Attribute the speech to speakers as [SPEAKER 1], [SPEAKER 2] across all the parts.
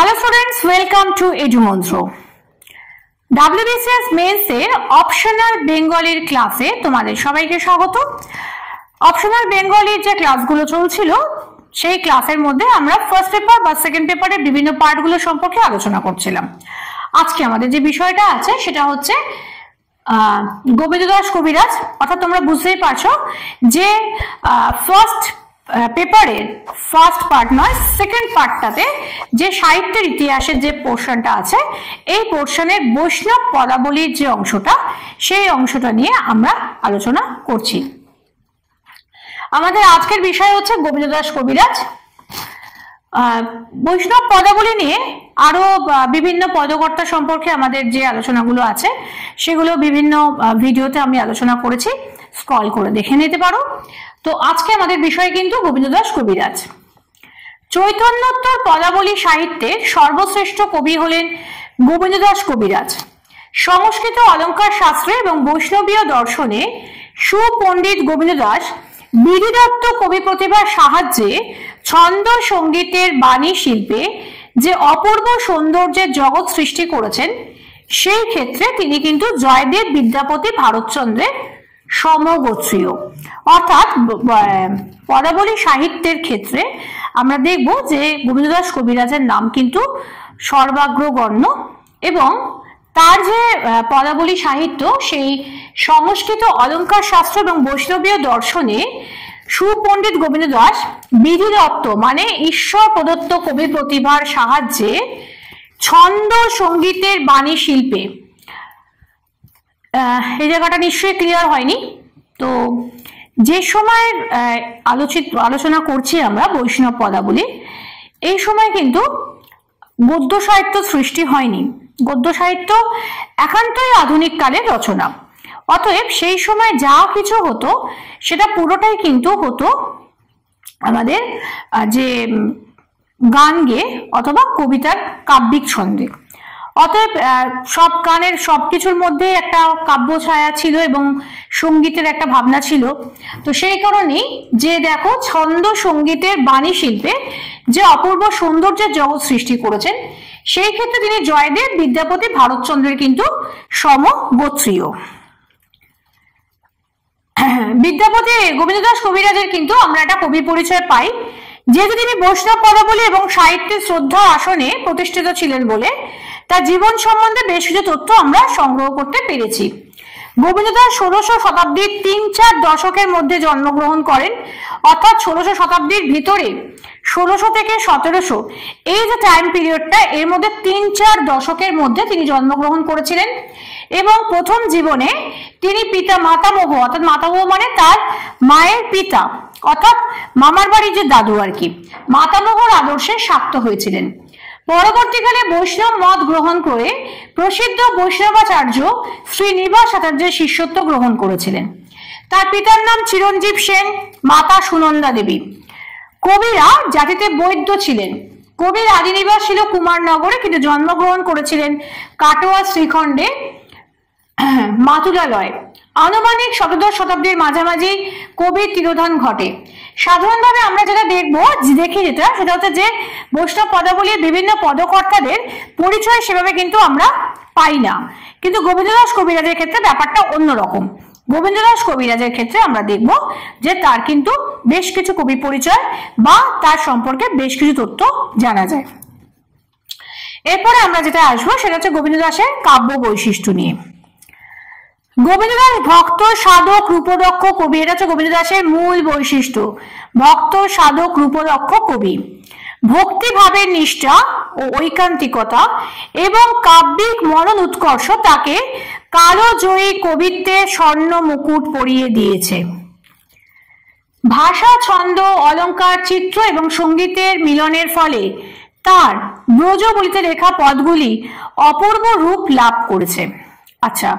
[SPEAKER 1] Hello students, welcome to EduMonthro. WBCS mains এর optional বেঙ্গলির ক্লাসে তোমাদের সবাইকে স্বাগত। অপশনাল বেঙ্গলির যে ক্লাসগুলো চলছিল সেই ক্লাসের মধ্যে আমরা ফার্স্ট পেপার বা সেকেন্ড পেপারের বিভিন্ন পার্টগুলো সম্পর্কে আলোচনা করছিলাম। আজকে আমাদের যে বিষয়টা আছে সেটা হচ্ছে গোবিন্দ দাস কবিরাজ, অর্থাৎ তোমরা বুঝতেই পারছো যে ফার্স্ট পেপারের ফার্স্ট পার্ট নয়, সেকেন্ড পার্টটাতে যে সাহিত্যের ইতিহাসের যে পোর্শনটা আছে এই পোর্শনের বৈষ্ণব পদাবলীর যে অংশটা সেই অংশটা নিয়ে আমরা আলোচনা করছি। আমাদের আজকের বিষয় হচ্ছে গোবিন্দ দাস কবিরাজ। বৈষ্ণব পদাবলী নিয়ে আরো বিভিন্ন পদকর্তা সম্পর্কে আমাদের যে আলোচনাগুলো আছে সেগুলো বিভিন্ন ভিডিওতে আমি আলোচনা করেছি, স্ক্রল করে দেখে নিতে পারো। তো আজকে আমাদের বিষয় কিন্তু গোবিন্দ দাস কবিরাজ। চৈতন্যোত্তর পদাবলী সাহিত্যের সর্বশ্রেষ্ঠ কবি হলেন গোবিন্দ দাস কবিরাজ। সংস্কৃত অলঙ্কার শাস্ত্রে এবং বৈষ্ণবীয় দর্শনে সুপণ্ডিত গোবিন্দ দাস বিধিদত্ত কবি প্রতিভার সাহায্যে ছন্দ সঙ্গীতের বাণী শিল্পে যে অপূর্ব সৌন্দর্যের জগৎ সৃষ্টি করেছেন সেই ক্ষেত্রে তিনি কিন্তু জয়দেব বিদ্যাপতি ভারতচন্দ্রের সমগোত্রীয়। অর্থাৎ পদাবলী সাহিত্যের ক্ষেত্রে আমরা দেখব যে গোবিন্দ দাস কবিরাজের নাম কিন্তু সর্বাগ্রগণ্য এবং তার যে পদাবলী সাহিত্য সেই সংস্কৃত অলঙ্কার শাস্ত্র এবং বৈষ্ণবীয় দর্শনে সুপণ্ডিত গোবিন্দ দাস বিধিদত্ত মানে ঈশ্বর প্রদত্ত কবি প্রতিভার সাহায্যে ছন্দ সঙ্গীতের বাণী শিল্পে, এই জায়গাটা নিশ্চয়ই ক্লিয়ার হয়নি। তো যে সময় আলোচনা করছি আমরা বৈষ্ণব পদাবলী, এই সময় কিন্তু গদ্য সাহিত্য সৃষ্টি হয়নি। গদ্য সাহিত্য একান্তই আধুনিক কালের রচনা। অতএব সেই সময় যা কিছু হতো সেটা পুরোটাই কিন্তু হতো আমাদের যে গান গেয়ে অথবা কবিতার কাব্যিক ছন্দে। অতএব সব গানের সবকিছুর মধ্যে একটা কাব্য ছায়া ছিল এবং সঙ্গীতের একটা ভাবনা ছিল। তো সেই কারণেই যে দেখো ছন্দ সঙ্গীতের বাণী শিল্পে যে অপূর্ব সৌন্দর্যের জগৎ সৃষ্টি করেছেন সেই ক্ষেত্রে তিনি জয়দেব বিদ্যাপতি ভারতচন্দ্রের কিন্তু সমগোত্রীয়। বিদ্যাপতি গোবিন্দ দাস কবিরাজের কিন্তু আমরা একটা কবি পরিচয় পাই, যেহেতু তিনি বৈষ্ণব পদাবলী এবং সাহিত্যের শ্রদ্ধা আসনে প্রতিষ্ঠিত ছিলেন বলে তার জীবন সম্বন্ধে বেশ কিছু তথ্য আমরা সংগ্রহ করতে পেরেছি। গোবিন্দ দাস 1600 শতাব্দীর 3-4 দশকের মধ্যে জন্মগ্রহণ করেন, অর্থাৎ 1600 শতাব্দীর ভিতরে 1600 থেকে 1700 এই যে টাইম পিরিয়ডটা এর মধ্যে 3-4 দশকের মধ্যে তিনি জন্মগ্রহণ করেছিলেন এবং প্রথম জীবনে তিনি মাতামহ অর্থাৎ মাতামহ মানে তার মায়ের পিতা অর্থাৎ মামার বাড়ির যে দাদু আর কি, মাতামহর আদর্শে শাক্ত হয়েছিলেন। পরবর্তীকালে বৈষ্ণব মত গ্রহণ করে প্রসিদ্ধ বৈষ্ণবাচার্য শ্রীনিবাস আচার্যের শিষ্যত্ব গ্রহণ করেছিলেন। তার পিতার নাম চিরঞ্জীব সেন, মাতা সুনন্দা দেবী। কবিরা জাতিতে বৈদ্য ছিলেন। কবির আদিনিবাস ছিল কুমারনগরে, কিন্তু জন্মগ্রহণ করেছিলেন কাটোয়া শ্রীখণ্ডে মাতুলালয়। আনুমানিক 17 শতাব্দীর মাঝামাঝি কবির তিরোধান ঘটে। সাধারণভাবে আমরা যেটা দেখি সেটা হচ্ছে যে বৈষ্ণব পদাবলীর বিভিন্ন পদকর্তাদের পরিচয় সেভাবে কিন্তু আমরা পাই না, কিন্তু গোবিন্দ দাস কবিরাজের ক্ষেত্রে ব্যাপারটা অন্যরকম। গোবিন্দ দাস কবিরাজের ক্ষেত্রে আমরা দেখব যে তার কিন্তু বেশ কিছু কবি পরিচয় বা তার সম্পর্কে বেশ কিছু তথ্য জানা যায়। এরপরে আমরা যেটা আসবো সেটা হচ্ছে গোবিন্দ দাসের কাব্য বৈশিষ্ট্য নিয়ে। গোবিন্দ দাস ভক্ত সাধক রূপদক্ষ কবি, এটা হচ্ছে গোবিন্দ দাসের মূল বৈশিষ্ট্য। ভক্ত সাধক রূপদক্ষ কবি, ভক্তিভাবের নিষ্ঠা ও ঐকান্তিকতা এবং কাব্যিক মনন উৎকর্ষ তাকে কালজয়ী কবিত্বের স্বর্ণ মুকুট পরিয়ে দিয়েছে। ভাষা, ছন্দ, অলঙ্কার, চিত্র এবং সঙ্গীতের মিলনের ফলে তার ব্রজবলিতে লেখা পদগুলি অপূর্ব রূপ লাভ করেছে। আচ্ছা,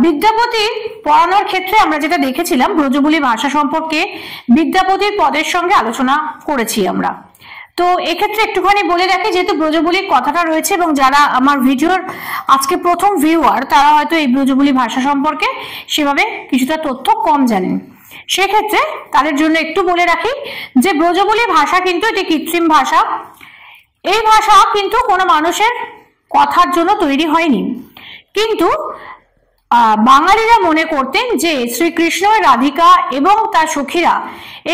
[SPEAKER 1] বিদ্যাপতির পড়ানোর ক্ষেত্রে আমরা যেটা দেখেছিলাম ব্রজবুলি ভাষা সম্পর্কে বিদ্যাপতির পদের সঙ্গে আলোচনা করেছি আমরা। তো এক্ষেত্রে একটুখানি বলে রাখি, যেহেতু ব্রজবুলির কথাটা রয়েছে এবং যারা আমার ভিডিওর আজকে প্রথম ভিউয়ার তারা হয়তো এই ব্রজবুলি ভাষা সম্পর্কে সেভাবে কিছুটা তথ্য কম জানেন, সেক্ষেত্রে তাদের জন্য একটু বলে রাখি যে ব্রজবুলি ভাষা কিন্তু এটি কৃত্রিম ভাষা। এই ভাষা কিন্তু কোনো মানুষের কথার জন্য তৈরি হয়নি, কিন্তু বাঙালিরা মনে করতেন যে শ্রীকৃষ্ণ, রাধিকা এবং তার সখীরা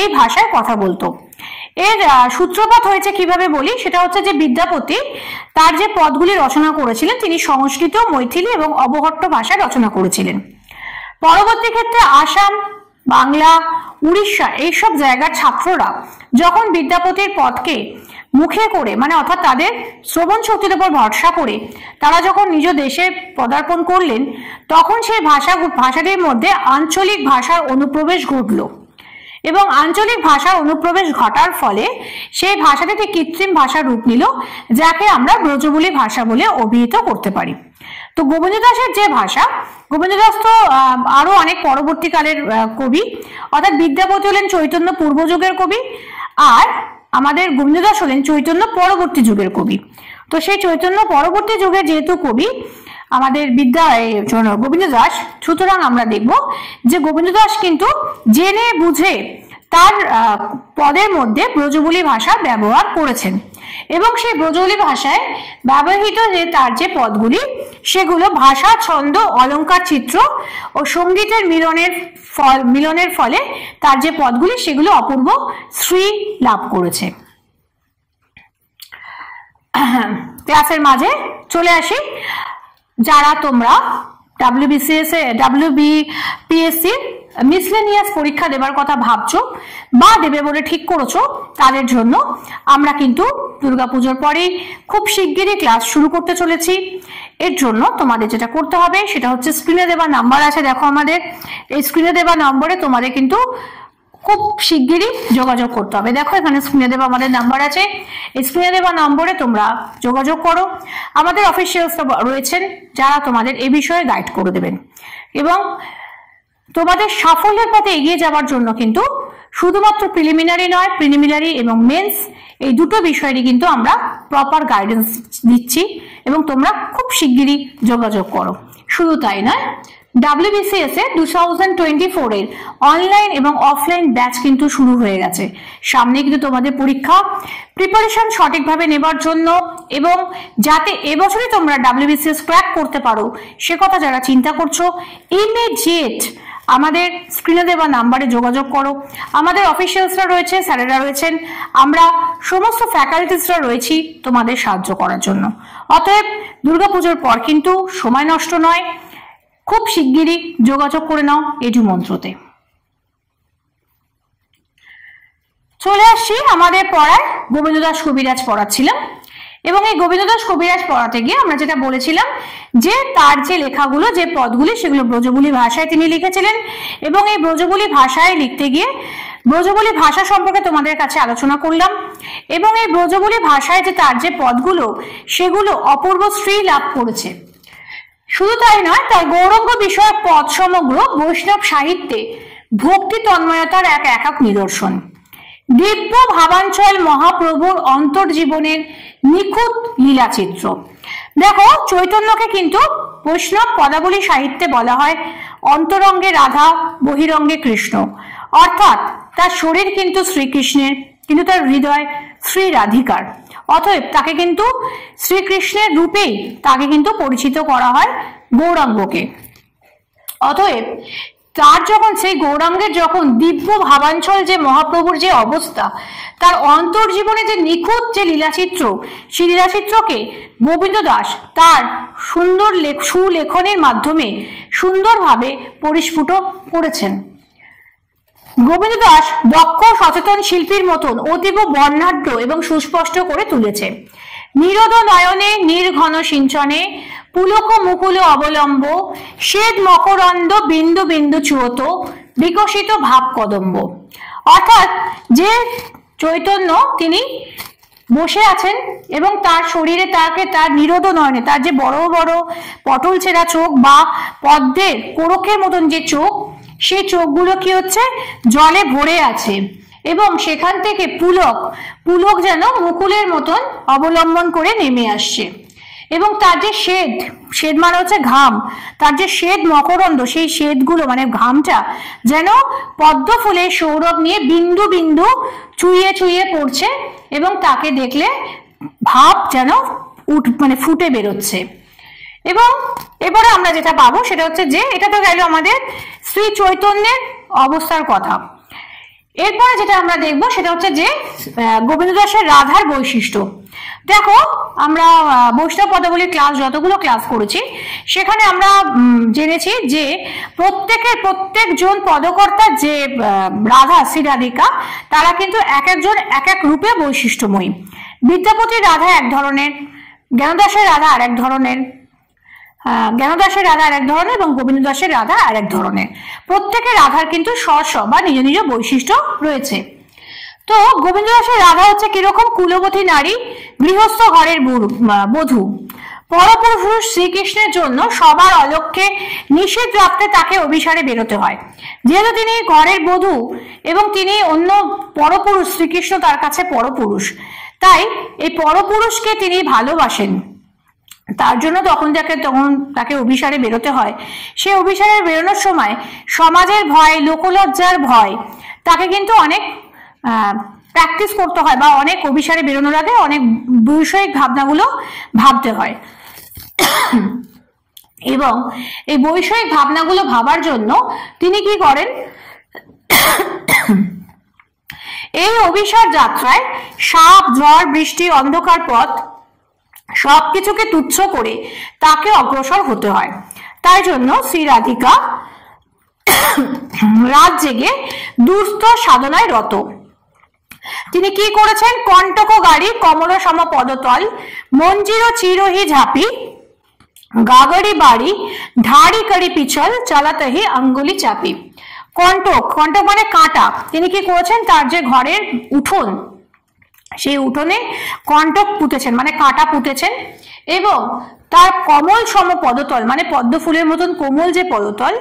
[SPEAKER 1] এই ভাষায় কথা বলতো। এর সূত্রপাত হয়েছে কিভাবে বলি, সেটা হচ্ছে যে বিদ্যাপতি তার যে পদগুলি রচনা করেছিলেন তিনি সংস্কৃত, মৈথিলি এবং অবহট্ট ভাষায় রচনা করেছিলেন। পরবর্তী ক্ষেত্রে আসাম, বাংলা, উড়িষ্যা এইসব জায়গার ছাত্ররা যখন বিদ্যাপতির পদকে মুখে করে, মানে অর্থাৎ তাদের শ্রবণ শক্তির উপর ভরসা করে তারা যখন নিজ দেশে পদার্পণ করলেন, তখন সেই ভাষাটির মধ্যে আঞ্চলিক ভাষার অনুপ্রবেশ ঘটল এবং আঞ্চলিক ভাষার অনুপ্রবেশ ঘটার ফলে সেই ভাষাটিতে কৃত্রিম ভাষার রূপ নিল, যাকে আমরা ব্রজবুলি ভাষা বলে অভিহিত করতে পারি। তো গোবিন্দ দাসের যে ভাষা, গোবিন্দ দাস তো আরো অনেক পরবর্তীকালের কবি, অর্থাৎ বিদ্যাপতি হলেন চৈতন্য পূর্বযুগের কবি আর আমাদের গোবিন্দ দাস হলেন চৈতন্য পরবর্তী যুগের কবি। তো সেই চৈতন্য পরবর্তী যুগের যেহেতু কবি আমাদের গোবিন্দ দাস, সুতরাং আমরা দেখব যে গোবিন্দ দাস কিন্তু জেনে বুঝে তার পদের মধ্যে ব্রজবুলি ভাষা ব্যবহার করেছেন এবং সেই ব্রজবুলি ভাষায় ব্যবহৃত যে তার যে পদগুলি সেগুলো ভাষা, ছন্দ, অলঙ্কার, চিত্র ও সঙ্গীতের মিলনের ফলে তার যে পদগুলি সেগুলো অপূর্ব শ্রী লাভ করেছে। ক্লাসের মাঝে চলে আসি। যারা তোমরা WBPSC মিসলেনিয়াস পরীক্ষা দেবার কথা ভাবছো বা দেবে বলে ঠিক করেছো, তাদের জন্য আমরা কিন্তু দুর্গাপুজোর পরেই খুব শিগগিরই ক্লাস শুরু করতে চলেছি। এর জন্য তোমাদের যেটা করতে হবে সেটা হচ্ছে স্ক্রিনে দেওয়া নাম্বার আছে, দেখো আমাদের এই স্ক্রিনে দেওয়া নম্বরে তোমাদের কিন্তু খুব শিগগিরই যোগাযোগ করতে হবে। দেখো এখানে স্ক্রিনে দেওয়া আমাদের নাম্বার আছে, এই স্ক্রিনে দেওয়া নম্বরে তোমরা যোগাযোগ করো। আমাদের অফিসিয়ালস রয়েছেন যারা তোমাদের এই বিষয়ে গাইড করে দেবেন এবং তোমাদের সাফল্যের পথে এগিয়ে যাওয়ার জন্য কিন্তু শুধুমাত্র প্রিলিমিনারি নয়, প্রিলিমিনারি এবং মেন্স এই দুটো বিষয়েরই কিন্তু আমরা প্রপার গাইডেন্স দিচ্ছি এবং তোমরা খুব শিগগিরই যোগাযোগ করো। শুধু তাই নয়, WBCS 2024 এর অনলাইন এবং অফলাইন ব্যাচ কিন্তু শুরু হয়ে গেছে। সামনে কিন্তু তোমাদের পরীক্ষা, প্রিপারেশন সঠিকভাবে নেবার জন্য এবং যাতে এবছরই তোমরা WBCS ক্র্যাক করতে পারো সে কথা যারা চিন্তা করছো, ইমিডিয়েট আমাদের স্ক্রিনে দেওয়া নাম্বারে যোগাযোগ করো। আমাদের অফিসিয়ালসরা রয়েছে, স্যারেরা রয়েছেন, আমরা সমস্ত ফ্যাকাল্টিসরা রয়েছি তোমাদের সাহায্য করার জন্য। অতএব দুর্গাপুজোর পর কিন্তু সময় নষ্ট নয়, খুব শিগগিরই যোগাযোগ করে নাও এডু মন্ত্রতে। চলে আসছি আমাদের পড়ায়, গোবিন্দ দাস কবিরাজ পড়াচ্ছিলাম এবং এই গোবিন্দ দাস কবিরাজ পড়াতে গিয়ে আমরা যেটা বলেছিলাম যে তার যে লেখাগুলো, যে পদগুলি সেগুলো ব্রজবুলি ভাষায় তিনি লিখেছিলেন এবং এই ব্রজবুলি ভাষায় লিখতে গিয়ে ব্রজবুলি ভাষা সম্পর্কে তোমাদের কাছে আলোচনা করলাম এবং এই ব্রজবুলি ভাষায় যে তার যে পদগুলো সেগুলো অপূর্ব শ্রী লাভ করেছে। শুধু তাই নয়, তার গৌরঙ্গ বিষয়ক পদ সমগ্র বৈষ্ণব সাহিত্যে ভক্তি তন্ময়তার এক একক নিদর্শন। দিব্য ভাবাঞ্চল মহাপ্রভুর অন্তর্জীবনের নিখুঁত লীলাচিত্র। দেখো, চৈতন্যকে কিন্তু বৈষ্ণব পদাবলী সাহিত্যে বলা হয় অন্তরঙ্গে রাধা, বহিরঙ্গে কৃষ্ণ, অর্থাৎ তার শরীর কিন্তু শ্রীকৃষ্ণের, কিন্তু তার হৃদয় শ্রী রাধিকার। অতএব তাকে কিন্তু শ্রীকৃষ্ণের রূপেই তাকে কিন্তু পরিচিত করা হয় গৌরাঙ্গকে। অতএব তার যখন সেই গৌরাঙ্গের যখন দিব্য ভাবাঞ্চল যে মহাপ্রভুর যে অবস্থা, তার অন্তর্জীবনে যে নিখুঁত যে লীলাচিত্র, সেই লীলাচিত্রকে গোবিন্দ দাস তার সুন্দর সুলেখনের মাধ্যমে সুন্দরভাবে পরিস্ফুট করেছেন। গোবিন্দ দাস দক্ষ সচেতন শিল্পীর মতন অতীব বর্ণাঢ্য এবং সুস্পষ্ট করে তুলেছে। নিরোধ নয়নে নির্ঘন সিঞ্চনে পুলক মুকুল অবলম্ব শ্বেত মকরন্দ বিন্দু বিন্দু চুয়ত বিকশিত ভাব কদম্ব। অর্থাৎ যে চৈতন্য তিনি বসে আছেন এবং তার শরীরে তার নিরোধ নয়নে তার যে বড় বড় পটল ছেঁড়া চোখ বা পদ্মের কোরকের মতন যে চোখ, সেই চোখগুলো কি হচ্ছে জলে ভরে আছে এবং সেখান থেকে পুলক যেন মুকুলের মতন অবলম্বন করে নেমে আসছে এবং তার যে শ্বেত মানে হচ্ছে ঘাম, তার যে শ্বেত মকরন্দ, সেই শ্বেতগুলো মানে ঘামটা যেন পদ্ম ফুলের সৌরভ নিয়ে বিন্দু বিন্দু চুইয়ে চুইয়ে পড়ছে এবং তাকে দেখলে ভাব যেন মানে ফুটে বেরোচ্ছে। এবং এবারে আমরা যেটা পাবো সেটা হচ্ছে যে এটা তো গেল আমাদের শ্রী চৈতন্যের অবস্থার কথা। এরপরে যেটা আমরা দেখবো সেটা হচ্ছে যে গোবিন্দ দাসের রাধার বৈশিষ্ট্য। দেখো আমরা বৈষ্ণব পদাবলীর ক্লাস যতগুলো ক্লাস করেছি সেখানে আমরা জেনেছি যে প্রত্যেকজন পদকর্তার যে রাধা শ্রী রাধিকা তারা কিন্তু এক একজন এক এক রূপে বৈশিষ্ট্যময়ী। বিদ্যাপতির রাধা এক ধরনের, জ্ঞানদাসের রাধা আরেক ধরনের, জ্ঞানদাসের রাধা আরেক ধরনের এবং গোবিন্দ দাসের রাধা আরেক ধরনের। প্রত্যেকের রাধার কিন্তু স্ব বা নিজ নিজ বৈশিষ্ট্য রয়েছে। তো গোবিন্দ দাসের রাধা হচ্ছে কিরকম? কুলবতী নারী, গৃহস্থ ঘরের বধূ। পরপুরুষ শ্রীকৃষ্ণের জন্য সবার অলক্ষ্যে নিষেধ রাখতে তাকে অভিসারে বেরোতে হয়। যেহেতু তিনি ঘরের বধূ এবং তিনি অন্য পরপুরুষ, শ্রীকৃষ্ণ তার কাছে পরপুরুষ, তাই এই পরপুরুষকে তিনি ভালোবাসেন, তার জন্য তখন তাকে অভিসারে বেরোতে হয়। সে অভিসারে বেরোনোর সময় সমাজের ভয়, লোকলজ্জার ভয়, তাকে কিন্তু অনেক প্র্যাকটিস করতে হয় বা অনেক অভিসারে বেরোনোর আগে অনেক বৈষয়িক ভাবনাগুলো ভাবতে হয়। এবং এই বৈষয়িক ভাবনাগুলো ভাবার জন্য তিনি কি করেন? এই অভিসার যাত্রায় সাপ, ঝড়, বৃষ্টি, অন্ধকার পথ সবকিছুকে তুচ্ছ করে তাকে অগ্রসর হতে হয়। তাই জন্য শ্রী রাধিকা রাত জেগে দুস্থ সাধনায় রত। তিনি কি করেছেন? কণ্টক গাড়ি, কমল সম পদতল, মঞ্জির চিরহি ঝাঁপি, গাগড়ি বাড়ি, ধাড়ি করি পিছল, চালাতহি আঙ্গুলি চাপি। কণ্টক মানে কাঁটা। তিনি কি করেছেন? তার যে ঘরের উঠোন, সেই উঠোনে কণ্টক পুঁতেছেন মানে কাঁটা পুঁতেছেন, এবং তার কমল সম পদতল মানে পদ্ম ফুলের মতন কোমল যে পদতল,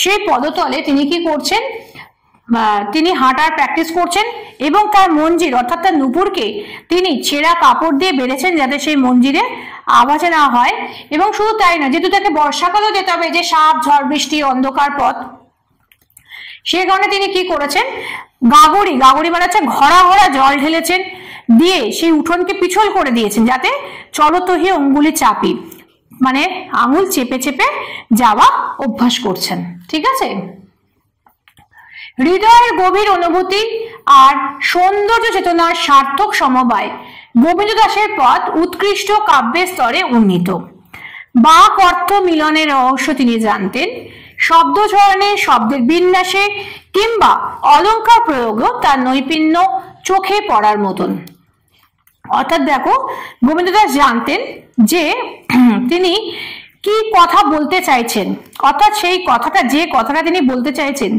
[SPEAKER 1] সেই পদতলে তিনি কি করছেন? তিনি হাঁটার প্র্যাকটিস করছেন। এবং তার মঞ্জির অর্থাৎ তার নুপুরকে তিনি ছেঁড়া কাপড় দিয়ে বেঁধেছেন যাতে সেই মঞ্জিরে আওয়াজ না হয়। এবং শুধু তাই না, যেহেতু তাকে বর্ষাকালেও যেতে হবে, যে সাপ, ঝড়, বৃষ্টি, অন্ধকার পথ, সে কারণে তিনি কি করেছেন? গাগড়ি মানে হচ্ছে ঘড়া ঘড়া জল ঢেলেছেন, দিয়ে সেই উঠোনকে পিছল করে দিয়েছেন যাতে চলতহি অঙ্গুলি চাপি মানে আঙুল চেপে চেপে যাওয়া অভ্যাস করছেন। ঠিক আছে? হৃদয়ের গভীর অনুভূতি আর সৌন্দর্য চেতনার সার্থক সমবায় গোবিন্দ দাসের পথ উৎকৃষ্ট কাব্যের স্তরে উন্নীত। বাক অর্থ মিলনের রহস্য তিনি জানতেন। শব্দ চয়নে, শব্দের বিন্যাসে কিংবা অলঙ্কার প্রয়োগও তার নৈপুণ্য চোখে পড়ার মতন। অর্থাৎ দেখো, গোবিন্দ দাস জানতেন যে তিনি কি কথা বলতে চাইছেন, অর্থাৎ সেই কথাটা, যে কথাটা তিনি বলতে চাইছেন,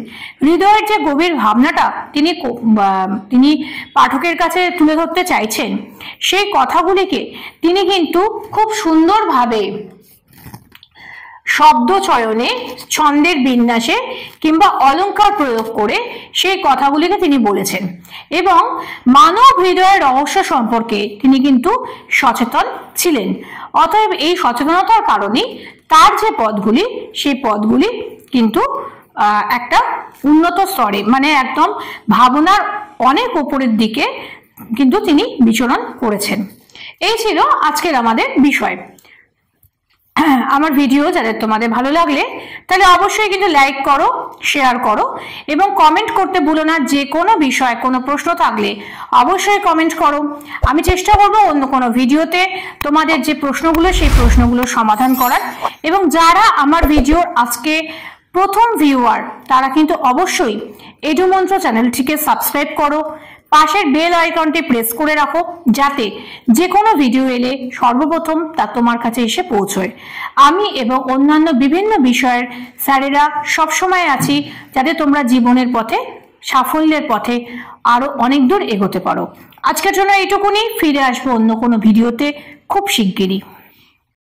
[SPEAKER 1] হৃদয়ের যে গভীর ভাবনাটা তিনি পাঠকের কাছে তুলে ধরতে চাইছেন, সেই কথাগুলিকে তিনি কিন্তু খুব সুন্দরভাবে শব্দ চয়নে, ছন্দের বিন্যাসে কিংবা অলঙ্কার প্রয়োগ করে সেই কথাগুলিকে তিনি বলেছেন। এবং মানব হৃদয়ের রহস্য সম্পর্কে তিনি কিন্তু সচেতন ছিলেন। অতএব এই সচেতনতার কারণে তার যে পদগুলি, সেই পদগুলি কিন্তু একটা উন্নত স্তরে মানে একদম ভাবনার অনেক উপরের দিকে কিন্তু তিনি বিচরণ করেছেন। এই ছিল আজকের আমাদের বিষয়। আমার ভিডিও যাদের তোমাদের ভালো লাগলে তাহলে অবশ্যই কিন্তু লাইক করো, শেয়ার করো এবং কমেন্ট করতে ভুলো না। যে কোনো বিষয়, কোনো প্রশ্ন থাকলে অবশ্যই কমেন্ট করো। আমি চেষ্টা করব অন্য কোনো ভিডিওতে তোমাদের যে প্রশ্নগুলো, সেই প্রশ্নগুলোর সমাধান করার। এবং যারা আমার ভিডিওর আজকে প্রথম ভিউয়ার, তারা কিন্তু অবশ্যই এডুমন্ত্র চ্যানেলটিকে সাবস্ক্রাইব করো, পাশের বেল আইকনটি প্রেস করে রাখো, যাতে যে কোনো ভিডিও এলে সর্বপ্রথম তা তোমার কাছে এসে পৌঁছয়। আমি এবং অন্যান্য বিভিন্ন বিষয়ের স্যারেরা সবসময় আছি, যাতে তোমরা জীবনের পথে, সাফল্যের পথে আরো অনেক দূর এগোতে পারো। আজকের জন্য এইটুকুনি। ফিরে আসবো অন্য কোনো ভিডিওতে খুব শিগগিরই।